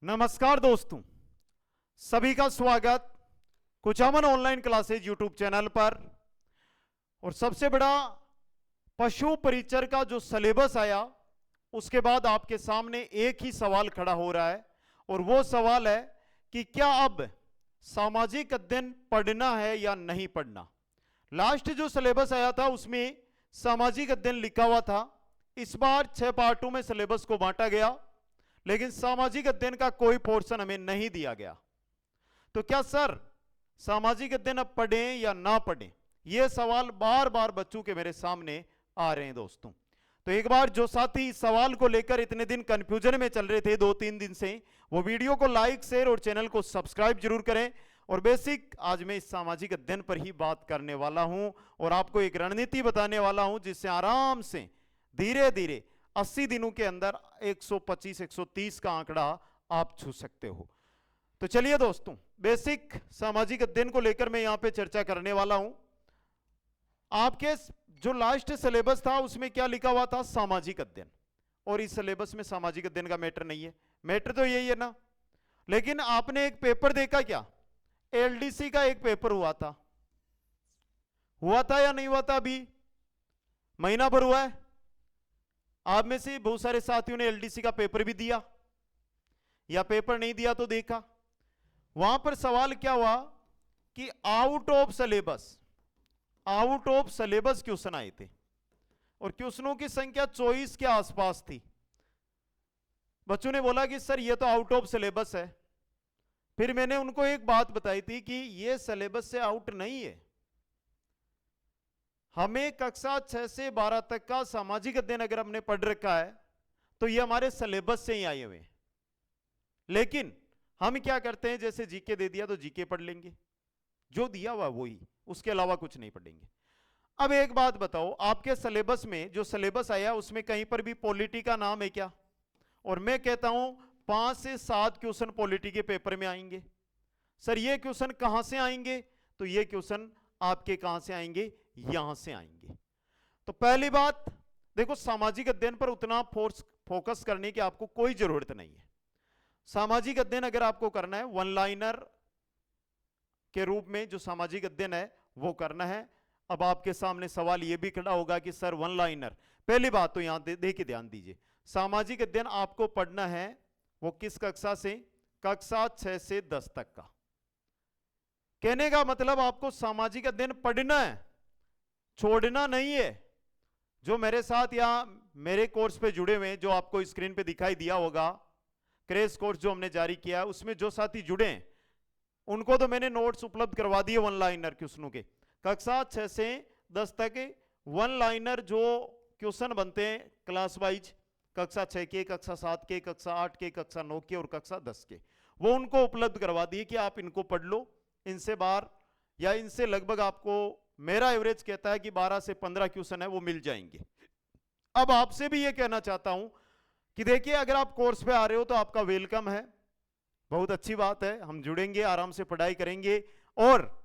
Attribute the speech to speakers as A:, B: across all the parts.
A: नमस्कार दोस्तों, सभी का स्वागत Kuchaman online classes YouTube channel पर। और सबसे बड़ा पशु परिचर का जो सिलेबस आया उसके बाद आपके सामने एक ही सवाल खड़ा हो रहा है, और वो सवाल है कि क्या अब सामाजिक अध्ययन पढ़ना है या नहीं पढ़ना। लास्ट जो सिलेबस आया था उसमें सामाजिक अध्ययन लिखा हुआ था। इस बार 6 पार्टों में सिलेबस को बांटा गया, लेकिन सामाजिक अध्ययन का कोई पोर्शन हमें नहीं दिया गया। तो क्या सर सामाजिक अध्ययन अब पढ़ें या ना पढ़ें, यह सवाल बार बार बच्चों के मेरे सामने आ रहे हैं दोस्तों। तो एक बार जो साथी इस सवाल को लेकर इतने दिन कंफ्यूजन में चल रहे थे 2-3 दिन से, वो वीडियो को लाइक शेयर और चैनल को सब्सक्राइब जरूर करें। और बेसिक आज मैं इस सामाजिक अध्ययन पर ही बात करने वाला हूं और आपको एक रणनीति बताने वाला हूं जिससे आराम से धीरे धीरे 80 दिनों के अंदर 125-130 का आंकड़ा आप छू सकते हो। तो चलिए दोस्तों, बेसिक सामाजिक अध्ययन को लेकर मैं यहां पे चर्चा करने वाला हूं। आपके जो लास्ट सिलेबस था उसमें क्या लिखा हुआ था, सामाजिक अध्ययन, और इस सिलेबस में सामाजिक अध्ययन का मैटर नहीं है। मैटर तो यही है ना। लेकिन आपने एक पेपर देखा क्या, एलडीसी का एक पेपर हुआ था या नहीं हुआ था? अभी महीना भर हुआ है। आप में से बहुत सारे साथियों ने एलडीसी का पेपर भी दिया या पेपर नहीं दिया तो देखा। वहां पर सवाल क्या हुआ कि आउट ऑफ सिलेबस क्वेश्चन आए थे, और क्वेश्चनों की संख्या 24 के आसपास थी। बच्चों ने बोला कि सर ये तो आउट ऑफ सिलेबस है। फिर मैंने उनको एक बात बताई थी कि ये सिलेबस से आउट नहीं है। हमें कक्षा 6 से 12 तक का सामाजिक अध्ययन अगर हमने पढ़ रखा है तो ये हमारे सिलेबस से ही आए हुए हैं। लेकिन हम क्या करते हैं, जैसे जीके दे दिया तो जीके पढ़ लेंगे, जो दिया हुआ वही, उसके अलावा कुछ नहीं पढ़ेंगे। अब एक बात बताओ, आपके सिलेबस में जो सिलेबस आया उसमें कहीं पर भी पॉलिटी का नाम है क्या? और मैं कहता हूं 5 से 7 क्वेश्चन पॉलिटी के पेपर में आएंगे। सर ये क्वेश्चन कहां से आएंगे? तो ये क्वेश्चन आपके कहां से आएंगे? यहां से आएंगे। तो पहली बात देखो, सामाजिक अध्ययन पर उतना फोकस करने की आपको कोई जरूरत नहीं है। सामाजिक अध्ययन अगर आपको करना है वन लाइनर के रूप में जो सामाजिक अध्ययन है वो करना है। अब आपके सामने सवाल यह भी खड़ा होगा कि सर वन लाइनर, पहली बात तो यहां देखिए, ध्यान दीजिए, सामाजिक अध्ययन आपको पढ़ना है वो किस कक्षा से? कक्षा 6 से 10 तक का। कहने का मतलब आपको सामाजिक अध्ययन पढ़ना है, छोड़ना नहीं है। जो मेरे साथ या मेरे कोर्स पे जुड़े हुए हैं, जो आपको स्क्रीन पे दिखाई दिया होगा, क्रैश कोर्स जो हमने जारी किया, उसमें जो साथी जुड़े हैं उनको तो मैंने नोट्स उपलब्ध करवा दिए वन लाइनर क्वेश्चनों के। कक्षा 6 से 10 तक वन लाइनर जो क्वेश्चन बनते हैं क्लास वाइज, कक्षा 6 के, कक्षा 7 के, कक्षा 8 के, कक्षा 9 के और कक्षा 10 के, वो उनको उपलब्ध करवा दिए कि आप इनको पढ़ लो। इनसे बार या इनसे लगभग आपको, मेरा एवरेज कहता है कि 12 से 15 क्वेश्चन है वो मिल जाएंगे। अब आपसे भी ये कहना चाहता हूं कि देखिए, अगर आप कोर्स पे आ रहे हो तो आपका वेलकम है, बहुत अच्छी बात है। हम जुड़ेंगे, आराम से पढ़ाई करेंगे और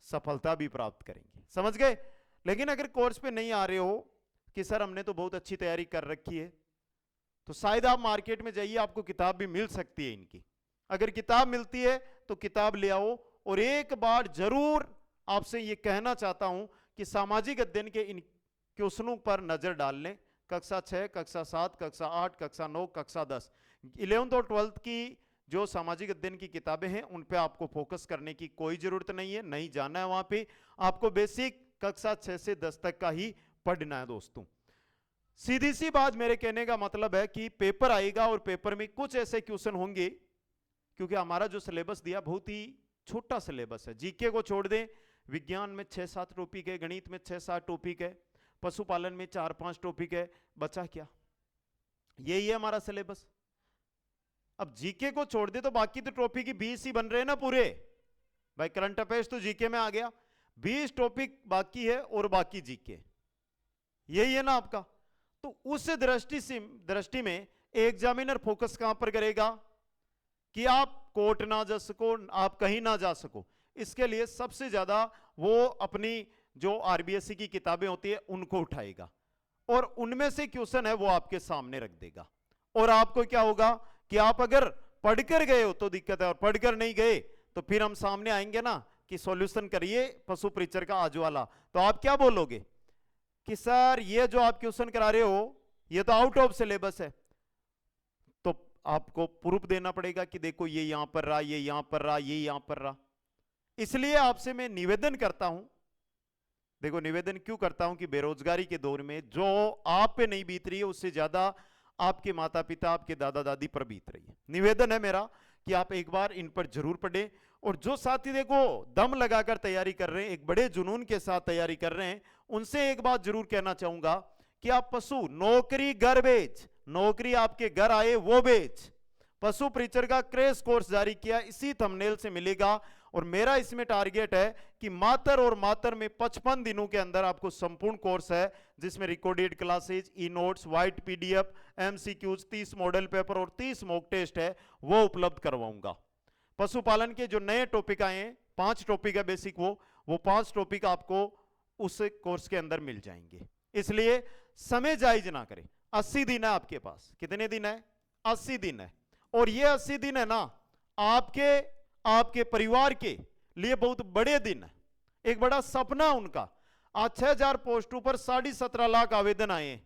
A: सफलता भी प्राप्त करेंगे, समझ गए। लेकिन अगर कोर्स पे नहीं आ रहे हो कि सर हमने तो बहुत अच्छी तैयारी कर रखी है, तो शायद आप मार्केट में जाइए, आपको किताब भी मिल सकती है इनकी। अगर किताब मिलती है तो किताब ले आओ। और एक बार जरूर आपसे यह कहना चाहता हूं कि सामाजिक अध्ययन के इन क्वेश्चनों पर नजर डाल लें। कक्षा 6, कक्षा 7, कक्षा 8, कक्षा 9, कक्षा 10, 11th और 12th की जो सामाजिक अध्ययन की किताबें हैं उन पे आपको फोकस करने की कोई जरूरत नहीं है, नहीं जाना है वहां पे। आपको बेसिक कक्षा 6 से 10 तक का ही पढ़ना है दोस्तों। सीधी सी बात, मेरे कहने का मतलब है कि पेपर आएगा और पेपर में कुछ ऐसे क्वेश्चन होंगे, क्योंकि हमारा जो सिलेबस दिया बहुत ही छोटा सिलेबस है। जीके को छोड़ दें, विज्ञान में 6-7 टॉपिक है, गणित में 6-7 टॉपिक है, पशुपालन में 4-5 टॉपिक है, बचा क्या? यही है हमारा सिलेबस। अब जीके को छोड़ दे तो बाकी तो टॉपिक ही 20 ही बन रहे हैं ना पूरे। भाई करंट अफेयर्स तो जीके में आ गया, 20 टॉपिक बाकी है और बाकी जीके, यही है ना आपका। तो उस दृष्टि में एग्जामिनर फोकस कहां पर करेगा कि आप कोर्ट ना जा सको, आप कहीं ना जा सको। इसके लिए सबसे ज्यादा वो अपनी जो आरबीएससी की किताबें होती है उनको उठाएगा और उनमें से क्वेश्चन है वो आपके सामने रख देगा। और आपको क्या होगा कि आप अगर पढ़कर गए हो तो दिक्कत है, और पढ़कर नहीं गए तो फिर हम सामने आएंगे ना कि सॉल्यूशन करिए पशु परीक्षर का आज वाला, तो आप क्या बोलोगे कि सर ये जो आप क्वेश्चन करा रहे हो ये तो आउट ऑफ सिलेबस है। तो आपको प्रूफ देना पड़ेगा कि देखो ये यहां पर रहा, ये यहां पर रहा, ये यहां पर रहा। इसलिए आपसे मैं निवेदन करता हूं, देखो निवेदन क्यों करता हूं कि बेरोजगारी के दौर में जो आप पे नहीं बीत रही है उससे ज्यादा आपके माता पिता, आपके दादा दादी पर बीत रही है। निवेदन है मेरा कि आप एक बार इन पर जरूर पढ़ें, और जो साथी देखो दम लगाकर तैयारी कर रहे हैं, एक बड़े जुनून के साथ तैयारी कर रहे हैं, उनसे एक बात जरूर कहना चाहूंगा कि आप पशु नौकरी घर बेच, नौकरी आपके घर आए वो बेच, पशु परीक्षर का क्रैश कोर्स जारी किया, इसी थंबनेल से मिलेगा। और मेरा इसमें टारगेट है कि मातर और मातर में 55 दिनों के अंदर आपको संपूर्ण कोर्स है, जिसमें recorded classes, e notes, white PDF, MCQs, 30 model paper और 30 मॉक टेस्ट है, वो उपलब्ध करवाऊंगा। पशुपालन के जो नए टॉपिक आए हैं, 5 टॉपिक है बेसिक, वो 5 टॉपिक आपको उस कोर्स के अंदर मिल जाएंगे। इसलिए समय जायज ना करें। 80 दिन है आपके पास, कितने दिन है? 80 दिन है। और ये 80 दिन है ना आपके परिवार के लिए बहुत बड़े दिन है, एक बड़ा सपना उनका। आज 6000 पोस्टों पर 17.5 लाख आवेदन आए हैं।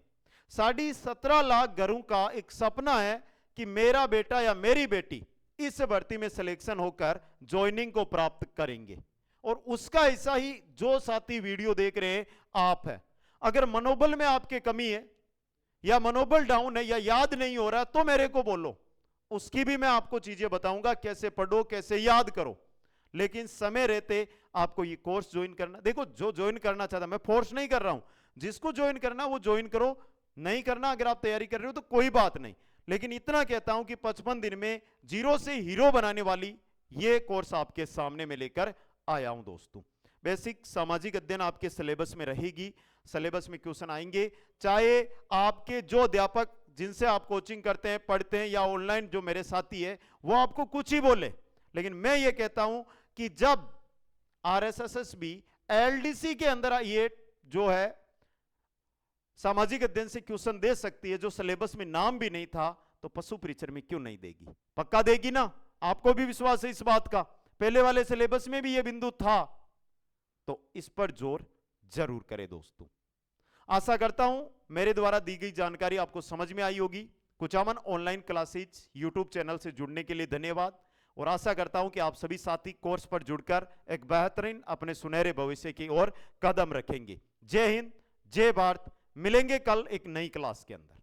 A: 17.5 लाख घरों का एक सपना है कि मेरा बेटा या मेरी बेटी इस भर्ती में सिलेक्शन होकर ज्वाइनिंग को प्राप्त करेंगे। और उसका हिस्सा ही जो साथी वीडियो देख रहे हैं आप है। अगर मनोबल में आपके कमी है या मनोबल डाउन है या याद नहीं हो रहा तो मेरे को बोलो, उसकी भी मैं आपको चीजें बताऊंगा, कैसे पढ़ो, कैसे याद करो। लेकिन समय रहते आपको ये कोर्स ज्वाइन करना, देखो जो ज्वाइन करना चाहता, मैं फोर्स नहीं कर रहा हूं, जिसको ज्वाइन करना वो ज्वाइन करो, नहीं करना अगर आप तैयारी कर रहे हो तो कोई बात नहीं। लेकिन इतना कहता हूं कि 55 दिन में जीरो से हीरो बनाने वाली ये कोर्स आपके सामने में लेकर आया हूं दोस्तों। बेसिक सामाजिक अध्ययन आपके सिलेबस में रहेगी, सिलेबस में क्वेश्चन आएंगे, चाहे आपके जो अध्यापक जिनसे आप कोचिंग करते हैं, पढ़ते हैं, या ऑनलाइन जो मेरे साथी है वो आपको कुछ ही बोले, लेकिन मैं ये कहता हूं कि जब आरएसएस भी एलडीसी के अंदर ये जो है सामाजिक अध्ययन से क्वेश्चन दे सकती है, जो सिलेबस में नाम भी नहीं था, तो पशु परीक्षर में क्यों नहीं देगी? पक्का देगी ना? आपको भी विश्वास है इस बात का? पहले वाले सिलेबस में भी यह बिंदु था, तो इस पर जोर जरूर करें दोस्तों। आशा करता हूं मेरे द्वारा दी गई जानकारी आपको समझ में आई होगी। Kuchaman online classes YouTube channel से जुड़ने के लिए धन्यवाद, और आशा करता हूं कि आप सभी साथी कोर्स पर जुड़कर एक बेहतरीन अपने सुनहरे भविष्य की ओर कदम रखेंगे। जय हिंद, जय भारत। मिलेंगे कल एक नई क्लास के अंदर।